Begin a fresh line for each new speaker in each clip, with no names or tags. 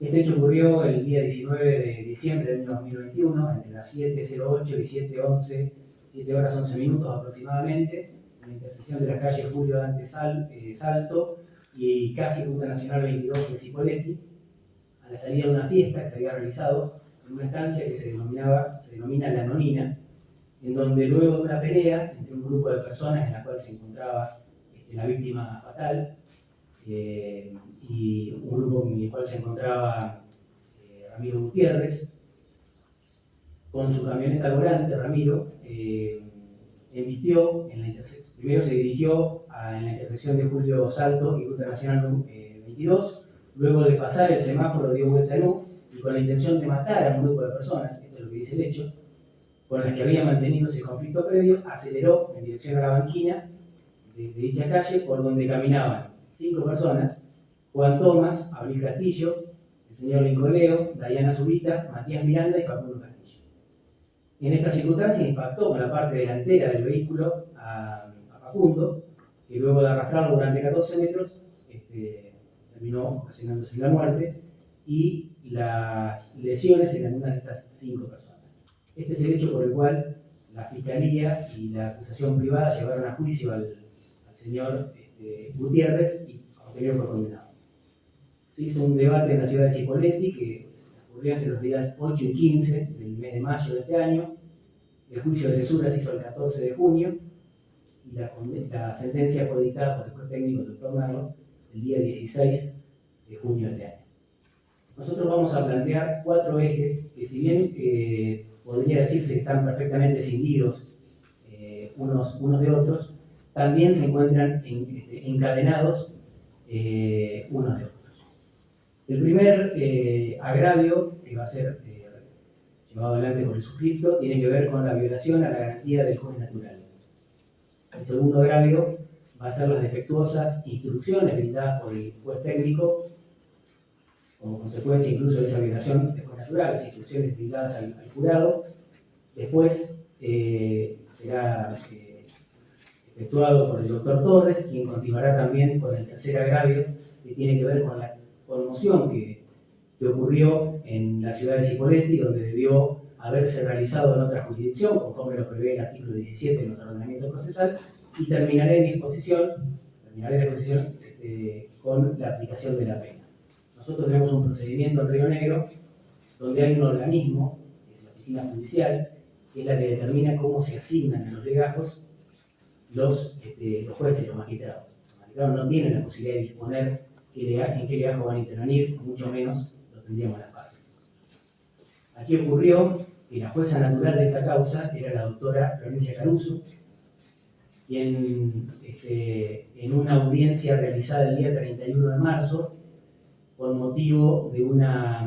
Este hecho ocurrió el día 19 de diciembre del año 2021, entre las 7:08 y 7:11, 7 horas 11 minutos aproximadamente, en la intersección de las calles Julio Dante Salto y casi Ruta Nacional 22 de Cipolletti, a la salida de una fiesta que se había realizado en una estancia que se denomina La Nonina, en donde luego de una pelea entre un grupo de personas en la cual se encontraba la víctima fatal, y un grupo en el cual se encontraba Ramiro Gutiérrez, con su camioneta al volante, Ramiro, emitió, primero se dirigió en la intersección de Julio Salto y Ruta Nacional 22, luego de pasar el semáforo dio vuelta en U y con la intención de matar a un grupo de personas, esto es lo que dice el hecho, con las que había mantenido ese conflicto previo, aceleró en dirección a la banquina de dicha calle, por donde caminaban 5 personas: Juan Tomás, Abril Castillo, el señor Nicoleo, Dayana Zubita, Matías Miranda y Facundo Castillo. En esta circunstancia impactó con la parte delantera del vehículo a Facundo, que luego de arrastrarlo durante 14 metros, terminó ocasionándose la muerte, y las lesiones en algunas de estas 5 personas. Este es el hecho por el cual la Fiscalía y la acusación privada llevaron a juicio al señor Gutiérrez y posterior fue condenado. Se hizo un debate en la ciudad de Cipolletti que ocurrió entre los días 8 y 15 del mes de mayo de este año. El juicio de cesura se hizo el 14 de junio y la sentencia fue dictada por el juez técnico, el doctor Merlo, el día 16 de junio de este año. Nosotros vamos a plantear 4 ejes que, si bien podría decirse que están perfectamente cindidos unos de otros, también se encuentran encadenados unos de otros. El primer agravio que va a ser llevado adelante por el suscripto tiene que ver con la violación a la garantía del juez natural. El segundo agravio va a ser las defectuosas instrucciones brindadas por el juez técnico como consecuencia incluso de esa violación del juez natural, las instrucciones brindadas al jurado. Después será efectuado por el doctor Torres, quien continuará también con el tercer agravio, que tiene que ver con la conmoción que ocurrió en la ciudad de Cipolletti, donde debió haberse realizado en otra jurisdicción, conforme lo prevé el artículo 17 de nuestro ordenamiento procesal, y terminaré la exposición con la aplicación de la pena. Nosotros tenemos un procedimiento en Río Negro, donde hay un organismo, que es la oficina judicial, que es la que determina cómo se asignan a los legajos los jueces y los magistrados. Los magistrados no tienen la posibilidad de disponer en qué legajo van a intervenir, mucho menos lo tendríamos las partes. Aquí ocurrió que la jueza natural de esta causa era la doctora Florencia Caruso, quien en una audiencia realizada el día 31 de marzo, por motivo de una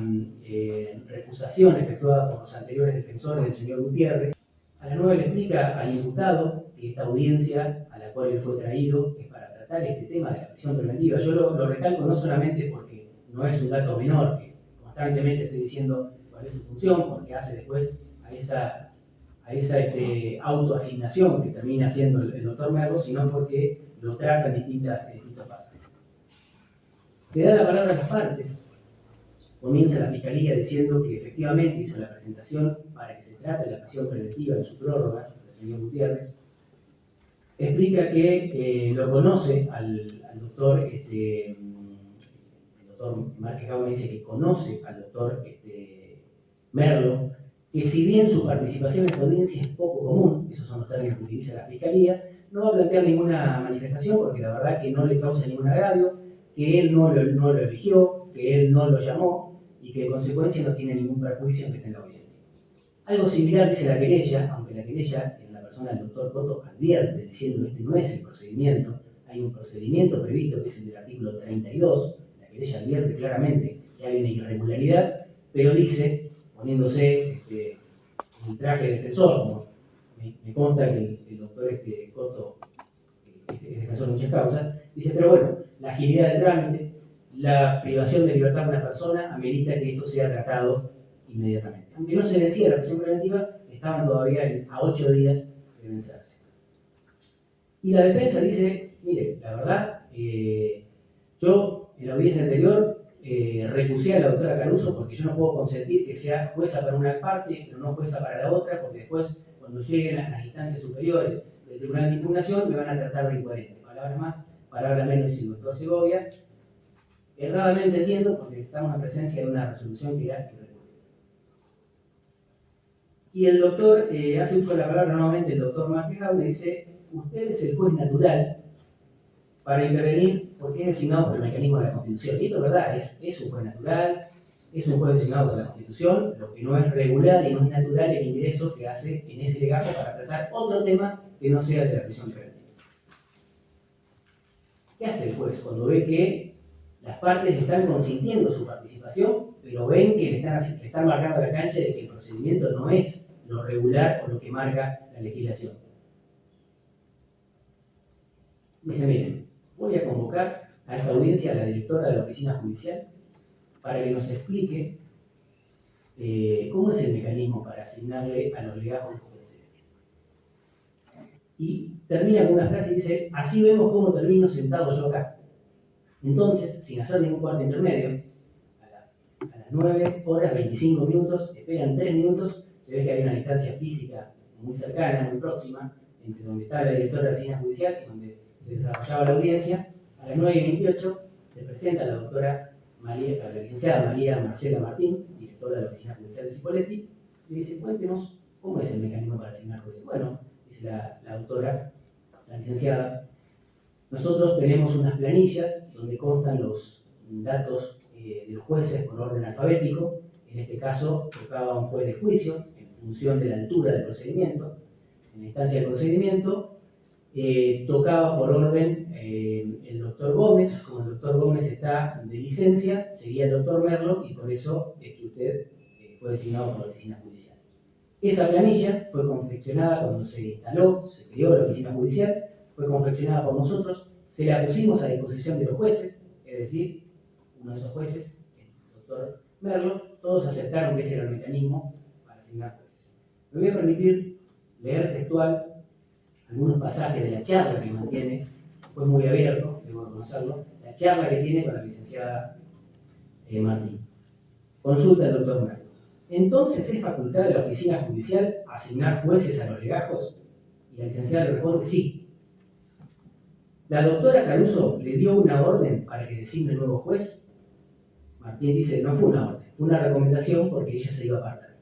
recusación efectuada por los anteriores defensores del señor Gutiérrez, a la 9 le explica al imputado que esta audiencia a la cual él fue traído es para tratar este tema de la prisión preventiva. Yo lo recalco no solamente porque no es un dato menor, que constantemente estoy diciendo cuál es su función, porque hace después a esa autoasignación que termina haciendo el doctor Merlo, sino porque lo trata en distintos pasos. Le da la palabra a las partes. Comienza la Fiscalía diciendo que efectivamente hizo la presentación para que se trate la prisión preventiva de su prórroga, el señor Gutiérrez. Explica que lo conoce al doctor, el doctor Márquez Gauna dice que conoce al doctor Merlo, que si bien su participación en esta audiencia es poco común, esos son los términos que utiliza la Fiscalía, no va a plantear ninguna manifestación porque la verdad que no le causa ningún agravio, que él no lo eligió, que él no lo llamó y que en consecuencia no tiene ningún perjuicio en que esté en la audiencia. Algo similar dice la querella, aunque la querella en la persona del doctor Coto advierte diciendo este no es el procedimiento, hay un procedimiento previsto que es el del artículo 32, la querella advierte claramente que hay una irregularidad, pero dice, poniéndose el traje de defensor, como me consta que el doctor Coto es defensor de muchas causas, dice, pero bueno, la agilidad del trámite, la privación de libertad de una persona amerita que esto sea tratado inmediatamente. Aunque no se vencía la prisión preventiva, estaban todavía a 8 días de vencerse. Y la defensa dice, mire, la verdad, yo en la audiencia anterior recusé a la doctora Caruso porque yo no puedo consentir que sea jueza para una parte, pero no jueza para la otra, porque después, cuando lleguen a las instancias superiores del Tribunal de Impugnación, me van a tratar de incoherente. Palabras más, palabras menos, dice el doctor Segovia. Erradamente entiendo, porque estamos en presencia de una resolución que era irrecurrible. Y el doctor, hace uso de la palabra nuevamente, el doctor Marquejao le dice: usted es el juez natural para intervenir porque es designado por el mecanismo de la Constitución. Y esto es verdad, es un juez natural, es un juez designado por la Constitución, lo que no es regular y no es natural el ingreso que hace en ese legajo para tratar otro tema que no sea de la prisión preventiva. ¿Qué hace el juez cuando ve que las partes están consintiendo su participación, pero ven que le están marcando la cancha de que el procedimiento no es lo regular o lo que marca la legislación? Dice: miren, voy a convocar a esta audiencia a la directora de la oficina judicial para que nos explique cómo es el mecanismo para asignarle a los legajos los jueces. Y termina con una frase y dice: así vemos cómo termino sentado yo acá. Entonces, sin hacer ningún cuarto intermedio, a las 9 horas 25 minutos, esperan 3 minutos, se ve que hay una distancia física muy cercana, muy próxima, entre donde está la directora de la oficina judicial y donde se desarrollaba la audiencia. A las 9:28 se presenta la doctora la licenciada María Marcela Martín, directora de la oficina judicial de Cipolletti, y dice: cuéntenos cómo es el mecanismo para asignar jueces. Bueno, dice la doctora, la licenciada, nosotros tenemos unas planillas donde constan los datos de los jueces por orden alfabético. En este caso tocaba un juez de juicio en función de la altura del procedimiento. En la instancia del procedimiento tocaba por orden el doctor Gómez. Como el doctor Gómez está de licencia, seguía el doctor Merlo, y por eso es que usted fue designado por la oficina judicial. Esa planilla fue confeccionada cuando se instaló, se creó la oficina judicial, fue confeccionada por nosotros, se la pusimos a disposición de los jueces, es decir, uno de esos jueces, el doctor Merlo, todos aceptaron que ese era el mecanismo para asignar jueces. Me voy a permitir leer textual algunos pasajes de la charla que mantiene, fue muy abierto, debo reconocerlo, la charla que tiene con la licenciada Martín. Consulta al doctor Merlo: ¿entonces es facultad de la oficina judicial asignar jueces a los legajos? Y la licenciada le responde: sí. ¿La doctora Caruso le dio una orden para que designe el nuevo juez? Martín dice: no fue una orden, fue una recomendación porque ella se iba a apartar.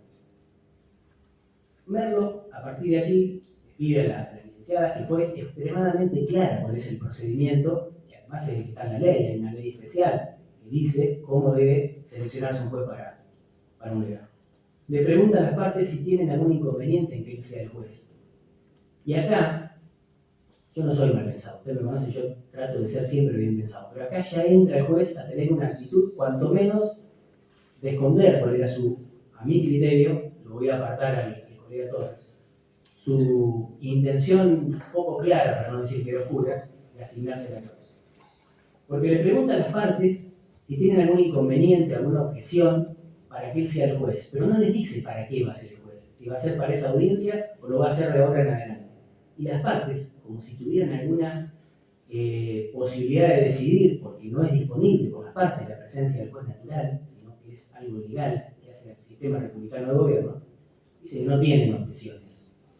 Merlo, a partir de aquí, pide a la licenciada, que fue extremadamente clara cuál es el procedimiento, que además está en la ley, hay una ley especial que dice cómo debe seleccionarse un juez para un legajo. Le pregunta a las partes si tienen algún inconveniente en que él sea el juez. Y acá, yo no soy mal pensado, usted me conoce, yo trato de ser siempre bien pensado, pero acá ya entra el juez a tener una actitud cuanto menos de esconder cuál era a mi criterio, lo voy a apartar al colega Torres, su intención poco clara, para no decir que era oscura, de asignarse a la causa. Porque le pregunta a las partes si tienen algún inconveniente, alguna objeción para que él sea el juez, pero no les dice para qué va a ser el juez, si va a ser para esa audiencia o lo va a hacer de ahora en adelante. Y las partes, como si tuvieran alguna posibilidad de decidir, porque no es disponible por las partes la presencia del juez natural, sino que es algo legal que hace el sistema republicano de gobierno, dice que no tienen objeciones.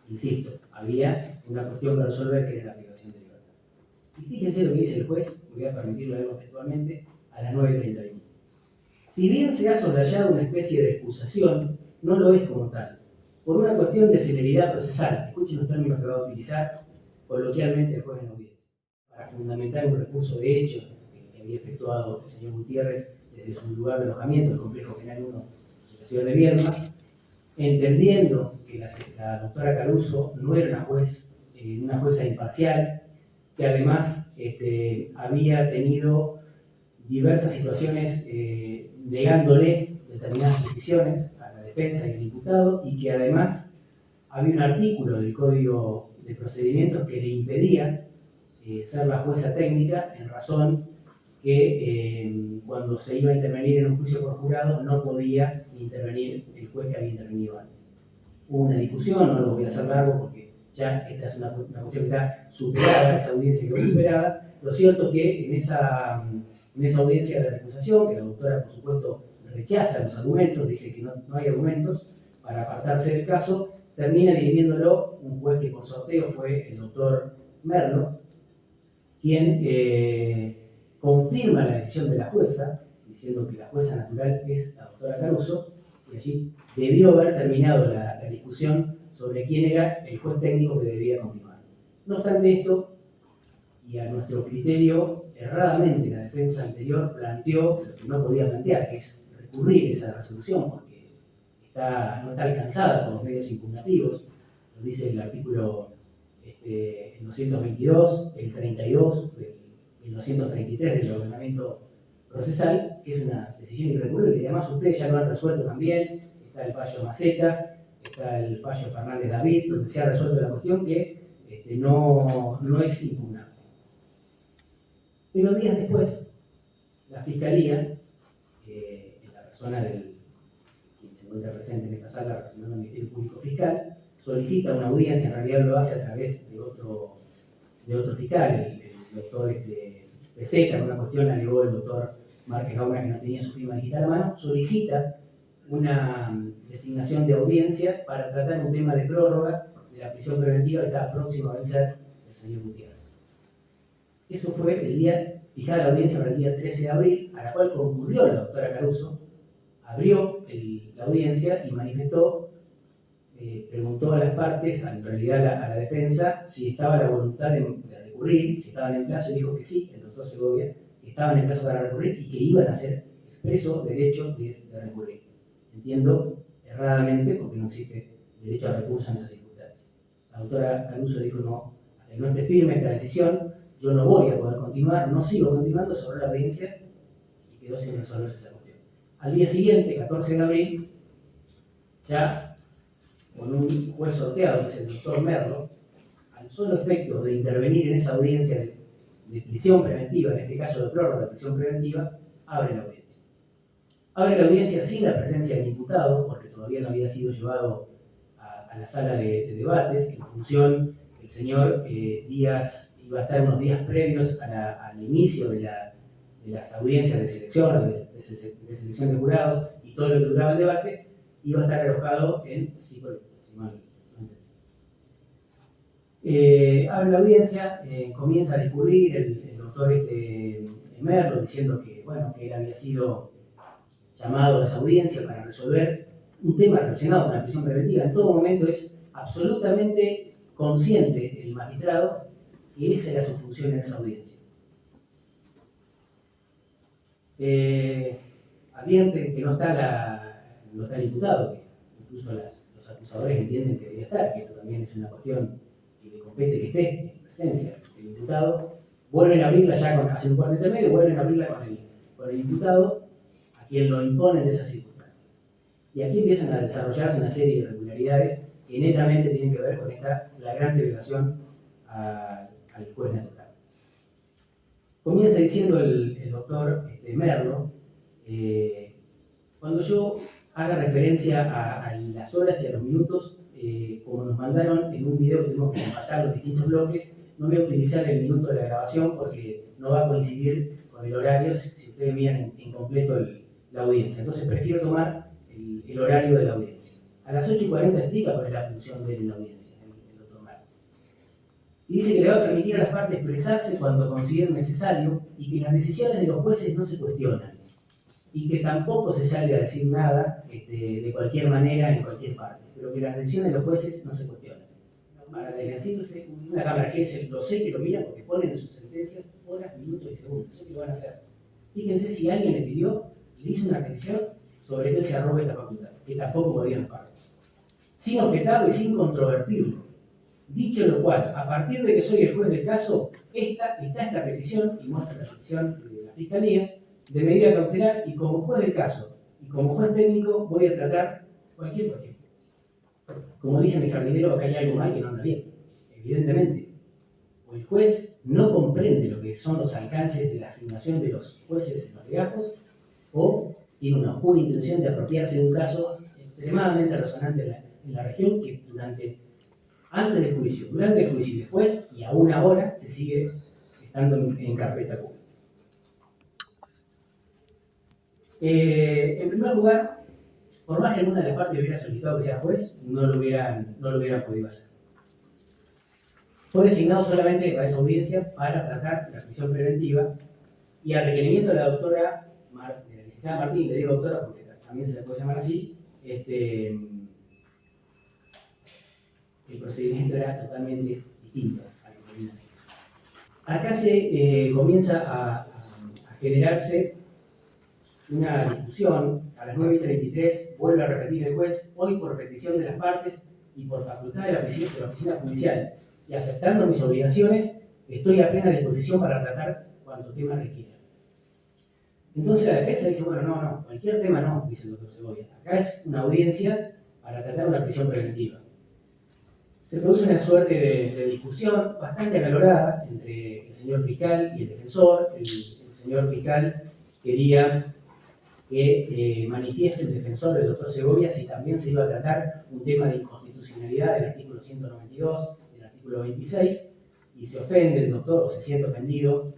Insisto, había una cuestión que resolver, que era la privación de libertad. Y fíjense lo que dice el juez, voy a permitirlo leerlo textualmente, a las 9:31. Si bien se ha soslayado una especie de excusación, no lo es como tal, por una cuestión de celeridad procesal. Escuchen los términos que va a utilizar coloquialmente el juez en audiencia, para fundamentar un recurso de hechos que había efectuado el señor Gutiérrez desde su lugar de alojamiento, el complejo penal 1 de la ciudad de Viedma, entendiendo que la doctora Caruso no era una jueza imparcial, que además había tenido diversas situaciones negándole determinadas decisiones a la defensa y al imputado, y que además había un artículo del Código de Procedimientos que le impedía ser la jueza técnica, en razón que cuando se iba a intervenir en un juicio por jurado no podía intervenir el juez que había intervenido antes. Hubo una discusión, no lo voy a hacer largo porque ya esta es una cuestión que está superada, esa audiencia quedó superada. Lo cierto es que en esa audiencia de recusación, que la doctora, por supuesto, rechaza los argumentos, dice que no hay argumentos para apartarse del caso, termina dirigiéndolo un juez que por sorteo fue el doctor Merlo, quien confirma la decisión de la jueza, diciendo que la jueza natural es la doctora Caruso, y allí debió haber terminado la discusión sobre quién era el juez técnico que debía continuar. No obstante esto, y a nuestro criterio, erradamente la defensa anterior planteó lo que no podía plantear, que es recurrir esa resolución, porque no está alcanzada por los medios impugnativos, lo dice el artículo el 222, el 32, el 233 del ordenamiento procesal, que es una decisión irrecurrible, y además ustedes ya lo han resuelto también. Está el fallo Maceta, está el fallo Fernández David, donde se ha resuelto la cuestión que no es impugnable. Pero días después, la Fiscalía, en la persona del quien se encuentra presente en esta sala representando al Ministerio Público Fiscal, solicita una audiencia, en realidad lo hace a través de otro fiscal, el doctor Peseta, en una cuestión alegó el doctor Márquez Gauna que no tenía su firma digital a mano, solicita una designación de audiencia para tratar un tema de prórroga de la prisión preventiva que está próximo a vencer el señor Gutiérrez. Eso fue el día, fijada la audiencia para el día 13 de abril, a la cual concurrió la doctora Caruso, abrió la audiencia y manifestó, preguntó a las partes, en realidad a la defensa, si estaba la voluntad de recurrir, si estaban en plazo, y dijo que sí, el doctor Segovia, que estaban en plazo para recurrir y que iban a hacer expreso derecho de recurrir. Entiendo erradamente porque no existe derecho a recurso en esas circunstancias. La doctora Caruso dijo no, hasta que no esté firme esta decisión, yo no voy a poder continuar, no sigo continuando sobre la audiencia y quedó sin resolverse esa cuestión. Al día siguiente, 14 de abril, ya con un juez sorteado, que es el doctor Merlo, al solo efecto de intervenir en esa audiencia de prisión preventiva, en este caso de prórroga de prisión preventiva, abre la audiencia. Abre la audiencia sin la presencia del imputado, porque todavía no había sido llevado a la sala de debates. En función, el señor Díaz iba a estar unos días previos al inicio de las audiencias de selección, de selección de jurados y todo lo que duraba el debate, iba a estar alojado en psicología. Abre la audiencia, comienza a discurrir el doctor Merlo diciendo que, bueno, que él había sido llamado a esa audiencia para resolver un tema relacionado con la prisión preventiva. En todo momento es absolutamente consciente el magistrado que esa era su función en esa audiencia. Advierte que no está el imputado, que incluso los acusadores entienden que debería estar, que esto también es una cuestión que le compete que esté en presencia del imputado. Vuelven a abrirla ya hace un cuarto intermedio, vuelven a abrirla con el imputado, a quien lo imponen de esas circunstancias. Y aquí empiezan a desarrollarse una serie de irregularidades que netamente tienen que ver con esta flagrante violación al juez natural. Comienza diciendo el doctor Merlo, cuando yo haga referencia a las horas y a los minutos, como nos mandaron en un video que tuvimos que empatar los distintos bloques, no voy a utilizar el minuto de la grabación porque no va a coincidir con el horario si ustedes miran en completo la audiencia. Entonces prefiero tomar el horario de la audiencia. A las 8:40 explica cuál es la función de él en la audiencia, el doctor Merlo. Y dice que le va a permitir a las partes expresarse cuando consideren necesario y que las decisiones de los jueces no se cuestionan y que tampoco se sale a decir nada de cualquier manera en cualquier parte, pero que las decisiones de los jueces no se cuestionan. Para decirse una cámara que lo sé que lo mira porque ponen en sus sentencias horas, minutos y segundos, sé que lo van a hacer. Fíjense si alguien le pidió, le hizo una petición sobre que él se arrogue esta facultad, que tampoco podían pagar. Sin objetarlo y sin controvertirlo. Dicho lo cual, a partir de que soy el juez del caso, está esta petición, y muestra la petición de la Fiscalía, de medida cautelar, y como juez del caso, y como juez técnico, voy a tratar cualquier cuestión. Como dice mi jardinero, acá hay algo mal que no anda bien. Evidentemente, o el juez no comprende lo que son los alcances de la asignación de los jueces en los legajos, o tiene una oscura intención de apropiarse de un caso extremadamente resonante en la región, que durante antes del juicio, durante el juicio y después, y aún ahora, se sigue estando en carpeta pública. En primer lugar, por más que alguna de las partes hubiera solicitado que sea juez, no lo hubieran podido hacer. Fue designado solamente para esa audiencia para tratar la prisión preventiva y al requerimiento de la doctora, de la licenciada Martín, le digo doctora porque también se le puede llamar así, el procedimiento era totalmente distinto al que venía así. Acá se comienza a generarse una discusión. A las 9:33 vuelve a repetir el juez: hoy por petición de las partes y por facultad de la oficina judicial y aceptando mis obligaciones, estoy a plena disposición para tratar cuanto tema requiera. Entonces la defensa dice: bueno, no, cualquier tema no, dice el doctor Segovia. Acá es una audiencia para tratar una prisión preventiva. Se produce una suerte de discusión bastante acalorada entre el señor fiscal y el defensor. El señor fiscal quería que manifieste el defensor del doctor Segovia si también se iba a tratar un tema de inconstitucionalidad del artículo 192, del artículo 26, y se ofende el doctor, o se siente ofendido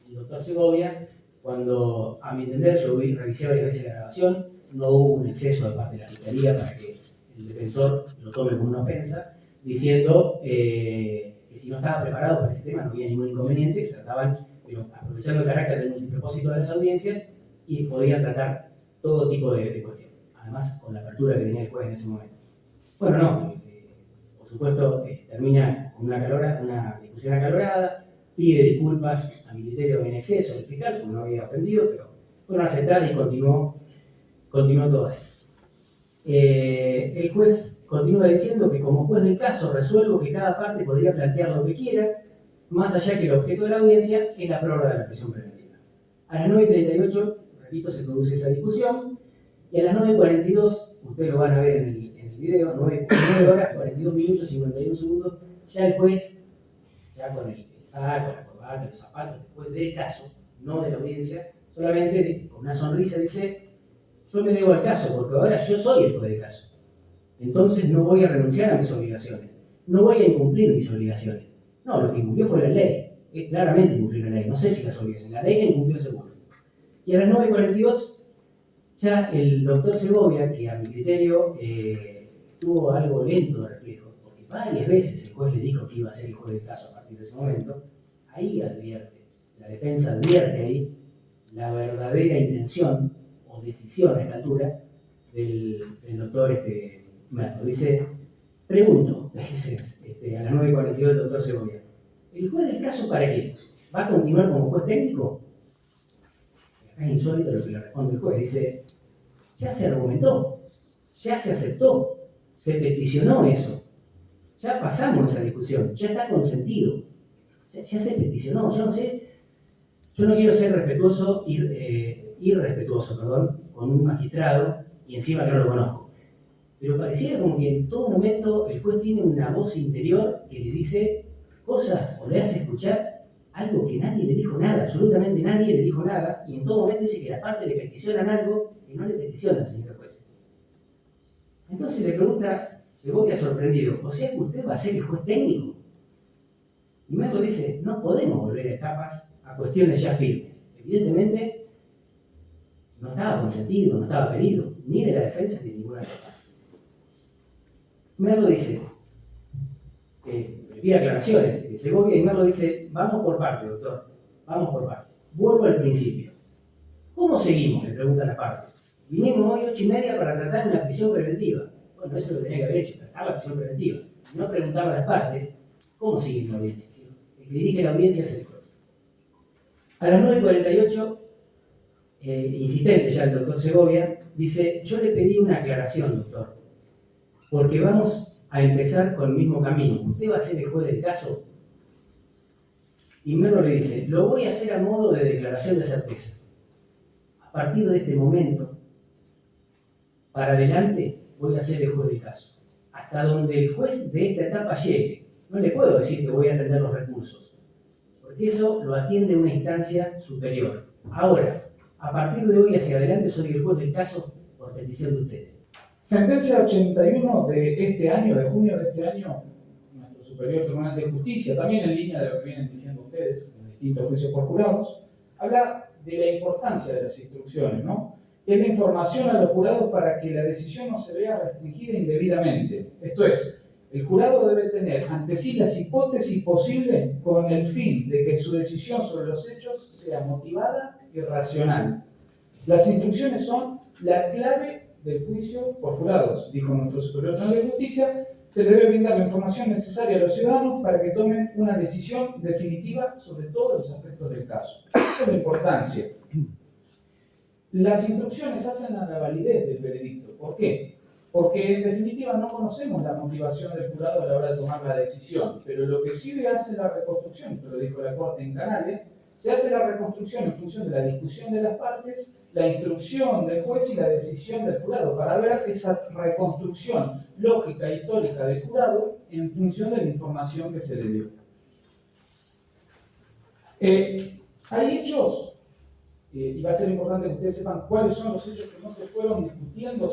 el doctor Segovia, cuando, a mi entender, yo revisé varias veces la grabación, no hubo un exceso de parte de la Fiscalía para que el defensor lo tome como una ofensa, diciendo que si no estaba preparado para ese tema no había ningún inconveniente, que trataban, pero aprovechando el carácter del multipropósito de las audiencias, y podían tratar todo tipo de cuestiones, además con la apertura que tenía el juez en ese momento. Bueno, no, por supuesto, termina con una discusión acalorada, pide disculpas a mi criterio en exceso del fiscal, como no había ofendido, pero fueron aceptadas y continuó todo así. El juez continúa diciendo que como juez del caso resuelvo que cada parte podría plantear lo que quiera, más allá que el objeto de la audiencia es la prórroga de la prisión preventiva. A las 9:38, repito, se produce esa discusión, y a las 9:42, ustedes lo van a ver en el video, 9 horas, 42 minutos, 51 segundos, ya el juez, ya con el saco, la corbata, los zapatos, después del caso, no de la audiencia, solamente con una sonrisa dice: yo me debo al caso, porque ahora yo soy el juez del caso. Entonces no voy a renunciar a mis obligaciones, no voy a incumplir mis obligaciones. No, lo que incumplió fue la ley, es claramente incumplir la ley, no sé si las obligaciones, la ley que incumplió seguro. Y a las 9:42, ya el doctor Segovia, que a mi criterio tuvo algo lento de reflejo, porque varias veces el juez le dijo que iba a ser el juez del caso a partir de ese momento, ahí advierte, la defensa advierte ahí la verdadera intención o decisión a esta altura del doctor Merlo. Dice: pregunto, a las 9:42 el doctor Segovia, ¿el juez del caso para qué? ¿Va a continuar como juez técnico? Es insólito lo que le responde el juez. Dice: ya se argumentó, ya se aceptó, se peticionó eso, ya pasamos esa discusión, ya está consentido, ya se peticionó. Yo no sé, yo no quiero ser irrespetuoso con un magistrado y encima que no lo conozco, pero pareciera como que en todo momento el juez tiene una voz interior que le dice cosas o le hace escuchar algo que nadie le dijo nada, absolutamente nadie le dijo nada, y en todo momento dice que la parte le peticionan algo que no le peticionan, señor juez. Entonces le pregunta Segovia sorprendido: o sea que usted va a ser el juez técnico. Y Merlo dice: no podemos volver a etapas, a cuestiones ya firmes. Evidentemente no estaba consentido, no estaba pedido, ni de la defensa ni de ninguna otra parte. Merlo dice, le pide aclaraciones, Segovia, y Merlo dice: vamos por parte, doctor, vamos por parte. Vuelvo al principio. ¿Cómo seguimos?, le preguntan las partes. Vinimos hoy 8:30 para tratar una prisión preventiva. Bueno, eso lo tenía que haber hecho, tratar la prisión preventiva. No preguntaba a las partes cómo sigue la audiencia, ¿sí? El que dirige la audiencia es el juez. A las 9:48, insistente ya el doctor Segovia, dice: yo le pedí una aclaración, doctor, porque vamos a empezar con el mismo camino. ¿Usted va a ser el juez del caso? Y Merlo le dice: lo voy a hacer a modo de declaración de certeza. A partir de este momento, para adelante, voy a ser el juez del caso. Hasta donde el juez de esta etapa llegue. No le puedo decir que voy a atender los recursos, porque eso lo atiende una instancia superior. Ahora, a partir de hoy hacia adelante, soy el juez del caso por petición de ustedes.
Sentencia 81 de este año, de junio de este año, Superior Tribunal de Justicia, también en línea de lo que vienen diciendo ustedes, en distintos juicios por jurados, habla de la importancia de las instrucciones, ¿no? Es la información a los jurados para que la decisión no se vea restringida indebidamente. Esto es, el jurado debe tener ante sí las hipótesis posibles con el fin de que su decisión sobre los hechos sea motivada y racional. Las instrucciones son la clave del juicio por jurados, dijo nuestro Superior Tribunal de Justicia. Se debe brindar la información necesaria a los ciudadanos para que tomen una decisión definitiva sobre todos los aspectos del caso. Esta es la importancia. Las instrucciones hacen a la validez del veredicto. ¿Por qué? Porque en definitiva no conocemos la motivación del jurado a la hora de tomar la decisión, pero lo que sí hace la reconstrucción, esto lo dijo la Corte en Canales, se hace la reconstrucción en función de la discusión de las partes, la instrucción del juez y la decisión del jurado, para ver esa reconstrucción lógica e histórica del jurado en función de la información que se le dio. Hay hechos, y va a ser importante que ustedes sepan cuáles son los hechos que no se fueron discutiendo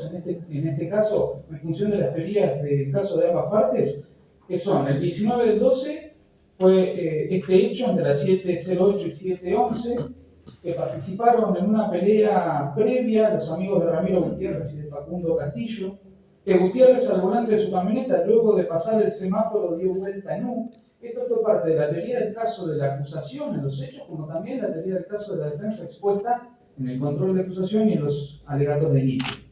en este caso, en función de las teorías del caso de ambas partes, que son el 19 del 12, fue este hecho entre las 7:08 y 7:11, que participaron en una pelea previa los amigos de Ramiro Gutiérrez y de Facundo Castillo, que Gutiérrez al volante de su camioneta, luego de pasar el semáforo, dio vuelta en U. Esto fue parte de la teoría del caso de la acusación en los hechos, como también la teoría del caso de la defensa expuesta en el control de acusación y en los alegatos de inicio.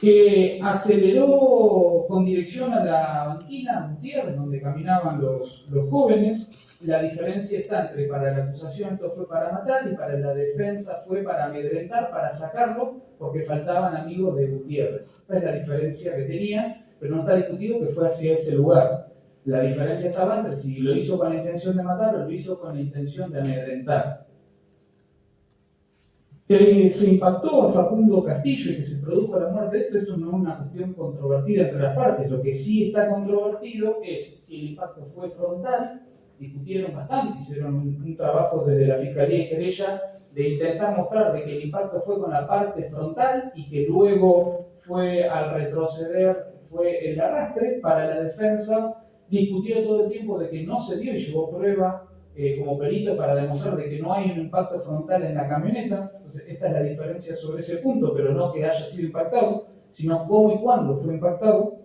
Que aceleró con dirección a la banquina Gutiérrez, donde caminaban los jóvenes. La diferencia está entre para la acusación esto fue para matar y para la defensa fue para amedrentar, para sacarlo, porque faltaban amigos de Gutiérrez. Esta es la diferencia que tenía, pero no está discutido que fue hacia ese lugar. La diferencia estaba entre si lo hizo con la intención de matar o lo hizo con la intención de amedrentar. Que se impactó a Facundo Castillo y que se produjo la muerte de esto no es una cuestión controvertida entre las partes. Lo que sí está controvertido es si el impacto fue frontal. Discutieron bastante, hicieron un trabajo desde la Fiscalía y Querella de intentar mostrar de que el impacto fue con la parte frontal y que luego fue al retroceder, fue el arrastre. Para la defensa discutió todo el tiempo de que no se dio y llevó prueba como perito para demostrar de que no hay un impacto frontal en la camioneta. Entonces, esta es la diferencia sobre ese punto, pero no que haya sido impactado, sino cómo y cuándo fue impactado.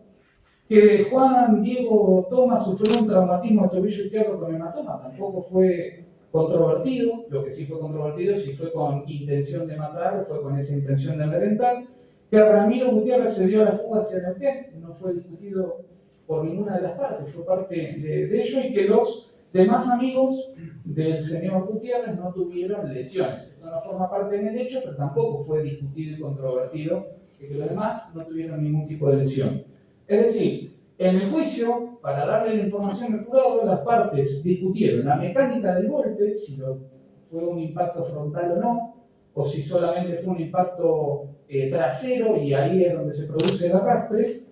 Que Juan Diego Tomás sufrió un traumatismo de tobillo izquierdo con hematoma, tampoco fue controvertido. Lo que sí fue controvertido es si fue con intención de matar o fue con esa intención de amedrentar. Que Ramiro Gutiérrez se dio a la fuga hacia Neuquén, no fue discutido por ninguna de las partes, fue parte de ello, y que los demás amigos del señor Gutiérrez no tuvieron lesiones. Esto no forma parte del hecho, pero tampoco fue discutido y controvertido, que los demás no tuvieron ningún tipo de lesión. Es decir, en el juicio, para darle la información al jurado, las partes discutieron la mecánica del golpe, si fue un impacto frontal o no, o si solamente fue un impacto trasero y ahí es donde se produce el arrastre,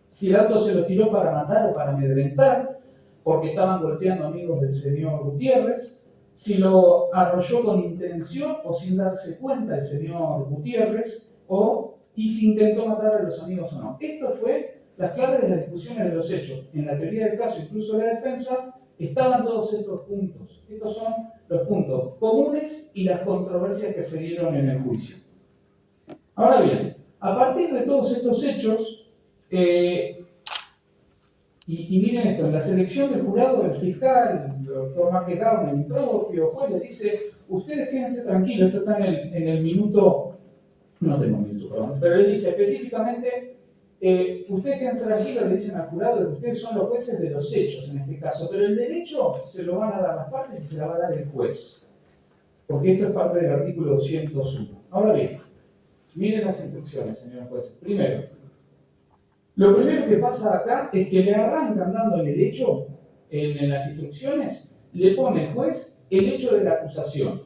si el auto se lo tiró para matar o para amedrentar, porque estaban golpeando amigos del señor Gutiérrez, si lo arrolló con intención o sin darse cuenta el señor Gutiérrez, y si intentó matar a los amigos o no. Esto fue las claves de las discusiones de los hechos. En la teoría del caso, incluso la defensa, estaban todos estos puntos. Estos son los puntos comunes y las controversias que se dieron en el juicio. Ahora bien, a partir de todos estos hechos, y miren esto, en la selección del jurado, el fiscal, el doctor Márquez Gaumen, el propio juez le dice, ustedes quédense tranquilos, esto está en el minuto, no tengo un minuto, perdón, pero él dice específicamente, ustedes quédense tranquilos, le dicen al jurado que ustedes son los jueces de los hechos en este caso, pero el derecho se lo van a dar las partes y se la va a dar el juez, porque esto es parte del artículo 201. Ahora bien, miren las instrucciones, señores jueces. Primero, lo primero que pasa acá es que le arrancan dando en el hecho, en las instrucciones, le pone el juez el hecho de la acusación.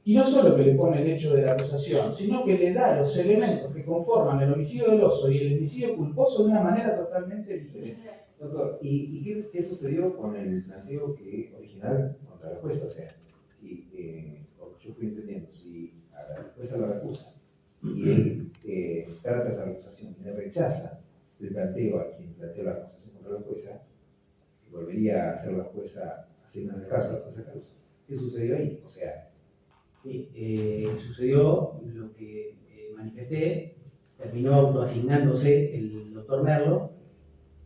Y no solo que le pone el hecho de la acusación, sino que le da los elementos que conforman el homicidio doloso y el homicidio culposo de una manera totalmente diferente.
Doctor, ¿y qué sucedió con el planteo original contra la jueza? O sea, si, lo que yo fui entendiendo, si a la jueza la recusa y él trata esa recusación y le rechaza el planteo a quien planteó la acusación contra la jueza, que volvería a ser la jueza asignada al caso, la jueza Caruso. ¿Qué sucedió ahí? O sea,
Sí, sucedió lo que manifesté, terminó autoasignándose el doctor Merlo,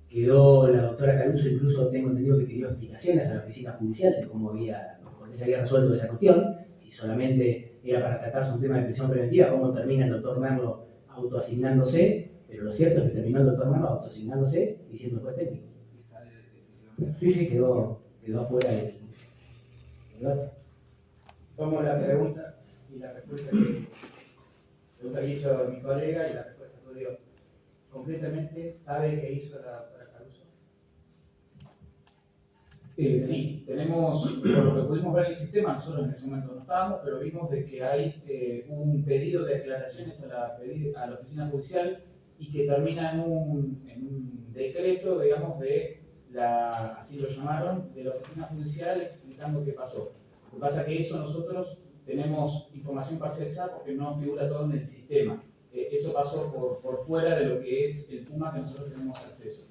quedó la doctora Caruso, incluso tengo entendido que pidió explicaciones a la oficina judicial de cómo por qué se había resuelto esa cuestión, si solamente era para tratarse un tema de prisión preventiva, cómo termina el doctor Merlo autoasignándose, pero lo cierto es que terminó el doctor Merlo autoasignándose y siendo juez técnico. Sí, sí, quedó afuera del debate.
Tomo la pregunta y la respuesta que hizo mi colega y la respuesta que dio. Concretamente, ¿sabe qué hizo la doctora Caruso?
Sí, tenemos, por lo que pudimos ver en el sistema, nosotros en ese momento no estábamos, pero vimos de que hay un pedido de aclaraciones a la oficina judicial y que termina en un decreto, digamos, así lo llamaron, de la oficina judicial explicando qué pasó. Lo que pasa es que eso nosotros tenemos información parcializada porque no figura todo en el sistema. Eso pasó por fuera de lo que es el PUMA que nosotros tenemos acceso.